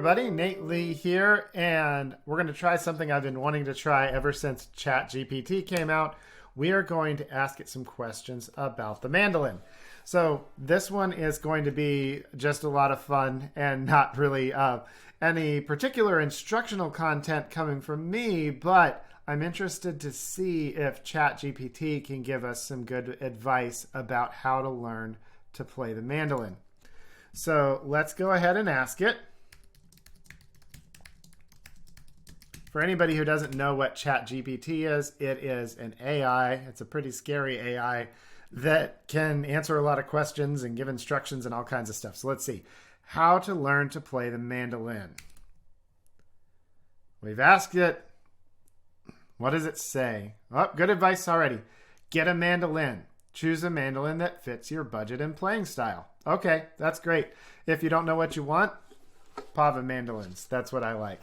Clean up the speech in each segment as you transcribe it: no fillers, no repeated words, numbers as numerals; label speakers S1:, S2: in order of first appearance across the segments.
S1: everybody, Nate Lee here, and we're going to try something I've been wanting to try ever since ChatGPT came out. We are going to ask it some questions about the mandolin. So this one is going to be just a lot of fun and not really any particular instructional content coming from me, but I'm interested to see if ChatGPT can give us some good advice about how to learn to play the mandolin. So let's go ahead and ask it. For anybody who doesn't know what ChatGPT is, it is an AI. It's a pretty scary AI that can answer a lot of questions and give instructions and all kinds of stuff. So let's see. How to learn to play the mandolin. We've asked it. What does it say? Oh, good advice already. Get a mandolin. Choose a mandolin that fits your budget and playing style. Okay, that's great. If you don't know what you want, Pava mandolins. That's what I like.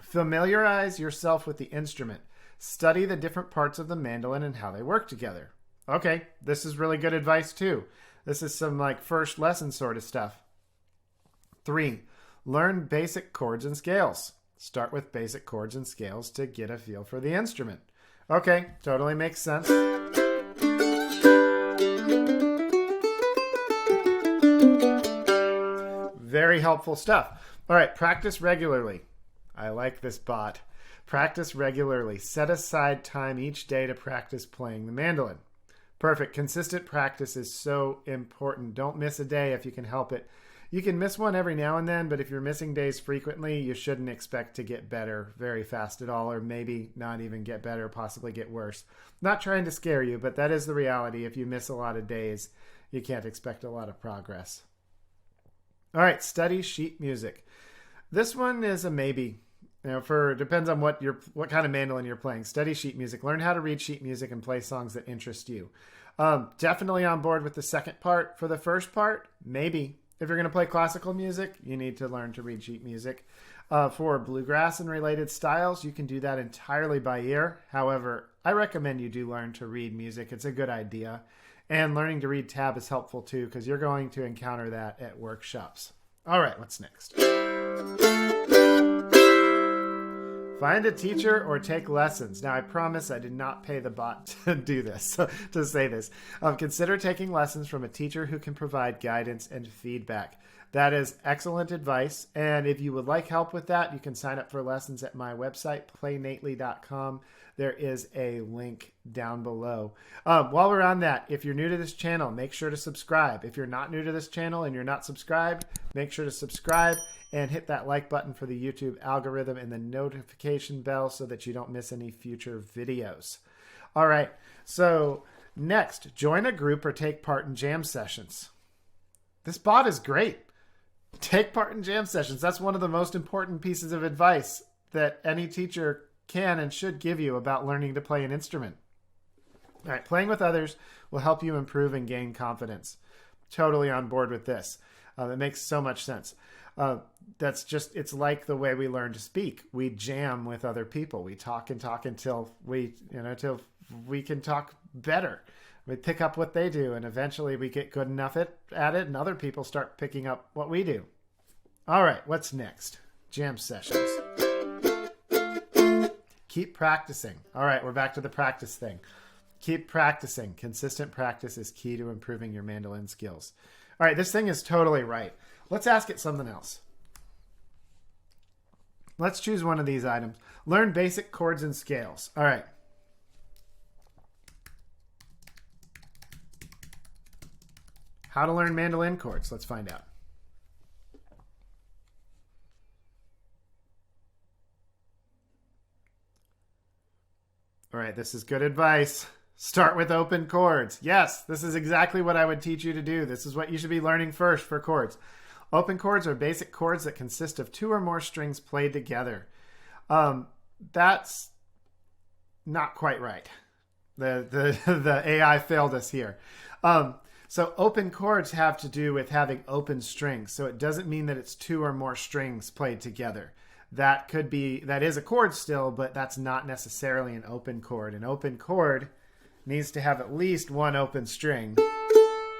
S1: Familiarize yourself with the instrument. Study the different parts of the mandolin and how they work together. Okay, this is really good advice too. This is some like first lesson sort of stuff. 3, learn basic chords and scales. Start with basic chords and scales to get a feel for the instrument. Okay, totally makes sense. Very helpful stuff. All right, practice regularly. I like this bot. Practice regularly. Set aside time each day to practice playing the mandolin. Perfect. Consistent practice is so important. Don't miss a day if you can help it. You can miss one every now and then, but if you're missing days frequently, you shouldn't expect to get better very fast at all, or maybe not even get better, possibly get worse. Not trying to scare you, but that is the reality. If you miss a lot of days, you can't expect a lot of progress. All right, study sheet music. This one is a maybe. Depends on what kind of mandolin you're playing. Study sheet music. Learn how to read sheet music and play songs that interest you. Definitely on board with the second part. For the first part, maybe. If you're going to play classical music, you need to learn to read sheet music. For bluegrass and related styles, you can do that entirely by ear. However, I recommend you do learn to read music. It's a good idea. And learning to read tab is helpful too, because you're going to encounter that at workshops. All right, what's next? Find a teacher or take lessons. Now, I promise I did not pay the bot to do this, to say this. Consider taking lessons from a teacher who can provide guidance and feedback. That is excellent advice. And if you would like help with that, you can sign up for lessons at my website, playnately.com. There is a link down below. While we're on that, if you're new to this channel, make sure to subscribe. If you're not new to this channel and you're not subscribed, make sure to subscribe and hit that like button for the YouTube algorithm and the notification bell so that you don't miss any future videos. All right, so next, join a group or take part in jam sessions. This bot is great. Take part in jam sessions. That's one of the most important pieces of advice that any teacher can and should give you about learning to play an instrument. All right, playing with others will help you improve and gain confidence. Totally on board with this. It makes so much sense. It's like the way we learn to speak. We jam with other people. We talk and talk until till we can talk better. We pick up what they do, and eventually we get good enough at it, and other people start picking up what we do. All right, what's next? Jam sessions. Keep practicing. All right, we're back to the practice thing. Keep practicing. Consistent practice is key to improving your mandolin skills. All right, this thing is totally right. Let's ask it something else. Let's choose one of these items. Learn basic chords and scales. All right. How to learn mandolin chords. Let's find out. All right, this is good advice. Start with open chords. Yes, this is exactly what I would teach you to do. This is what you should be learning first for chords. Open chords are basic chords that consist of 2 or more strings played together. That's not quite right. The AI failed us here. So open chords have to do with having open strings. So it doesn't mean that it's 2 or more strings played together. That is a chord still, but that's not necessarily an open chord. An open chord needs to have at least 1 open string,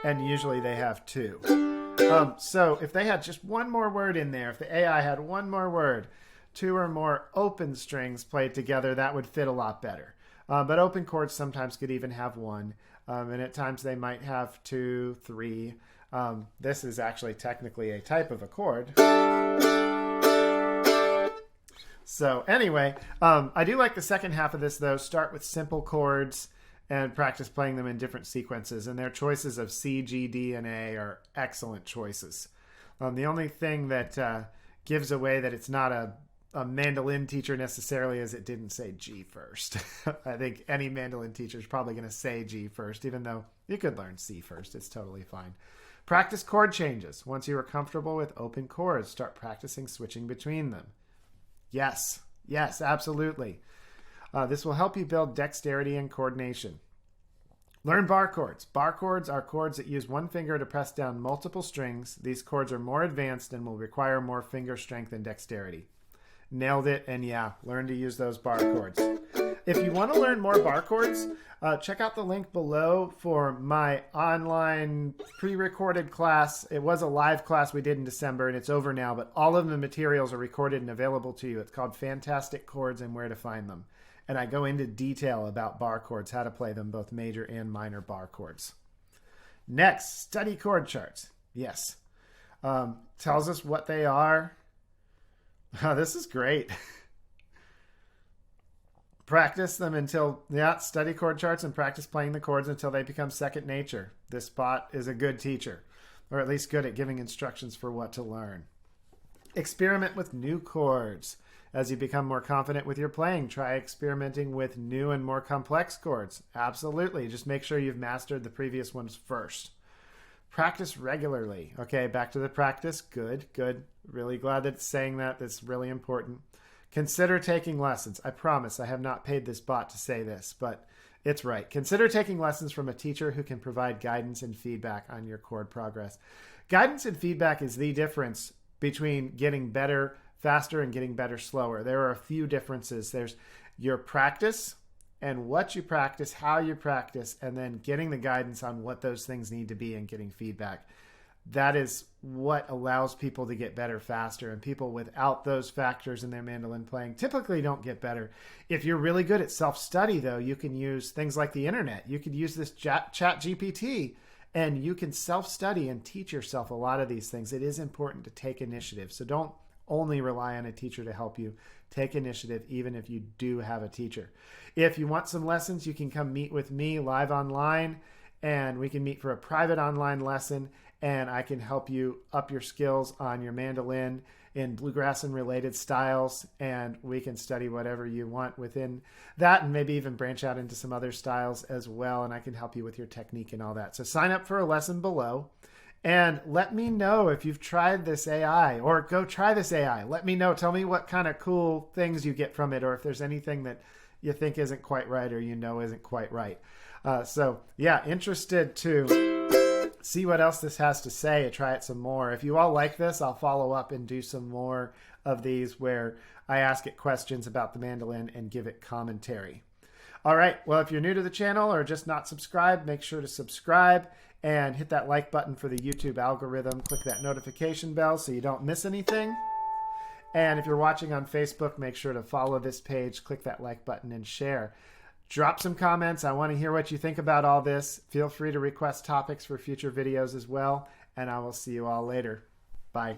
S1: and usually they have 2. So if they had just one more word in there, if the AI had one more word, 2 or more open strings played together, that would fit a lot better. But open chords sometimes could even have 1. And at times they might have 2, 3. This is actually technically a type of a chord. So anyway, I do like the second half of this though. Start with simple chords and practice playing them in different sequences. And their choices of C, G, D, and A are excellent choices. The only thing that gives away that it's not a mandolin teacher necessarily is it didn't say G first. I think any mandolin teacher is probably going to say G first, even though you could learn C first. It's totally fine. Practice chord changes. Once you are comfortable with open chords, start practicing switching between them. Yes, absolutely. This will help you build dexterity and coordination. Learn bar chords. Bar chords are chords that use one finger to press down multiple strings. These chords are more advanced and will require more finger strength and dexterity. Nailed it, and yeah, learn to use those bar chords. If you want to learn more bar chords, check out the link below for my online pre-recorded class. It was a live class we did in December, and it's over now, but all of the materials are recorded and available to you. It's called Fantastic Chords and Where to Find Them. And I go into detail about bar chords, how to play them, both major and minor bar chords. Next, study chord charts. Yes. Tells us what they are. Oh, this is great. Practice them until, study chord charts and practice playing the chords until they become second nature. This bot is a good teacher, or at least good at giving instructions for what to learn. Experiment with new chords. As you become more confident with your playing, try experimenting with new and more complex chords. Absolutely. Just make sure you've mastered the previous ones first. Practice regularly. Okay, back to the practice. Good. Really glad that it's saying that. That's really important. Consider taking lessons. I promise I have not paid this bot to say this, but it's right. Consider taking lessons from a teacher who can provide guidance and feedback on your chord progress. Guidance and feedback is the difference between getting better faster and getting better slower. There are a few differences. There's your practice and what you practice, how you practice, and then getting the guidance on what those things need to be and getting feedback. That is what allows people to get better faster. And people without those factors in their mandolin playing typically don't get better. If you're really good at self-study, though, you can use things like the internet. You could use this ChatGPT, and you can self-study and teach yourself a lot of these things. It is important to take initiative. So don't only rely on a teacher to help you. Take initiative, even if you do have a teacher. If you want some lessons, you can come meet with me live online, and we can meet for a private online lesson, and I can help you up your skills on your mandolin in bluegrass and related styles, and we can study whatever you want within that, and maybe even branch out into some other styles as well, and I can help you with your technique and all that. So sign up for a lesson below. And let me know if you've tried this AI, or go try this AI. Let me know. Tell me what kind of cool things you get from it, or if there's anything that you think isn't quite right or isn't quite right. Interested to see what else this has to say. Try it some more. If you all like this, I'll follow up and do some more of these where I ask it questions about the mandolin and give it commentary. All right. Well, if you're new to the channel or just not subscribed, make sure to subscribe and hit that like button for the YouTube algorithm. Click that notification bell so you don't miss anything. And if you're watching on Facebook, make sure to follow this page, click that like button, and share. Drop some comments. I want to hear what you think about all this. Feel free to request topics for future videos as well. And I will see you all later. Bye.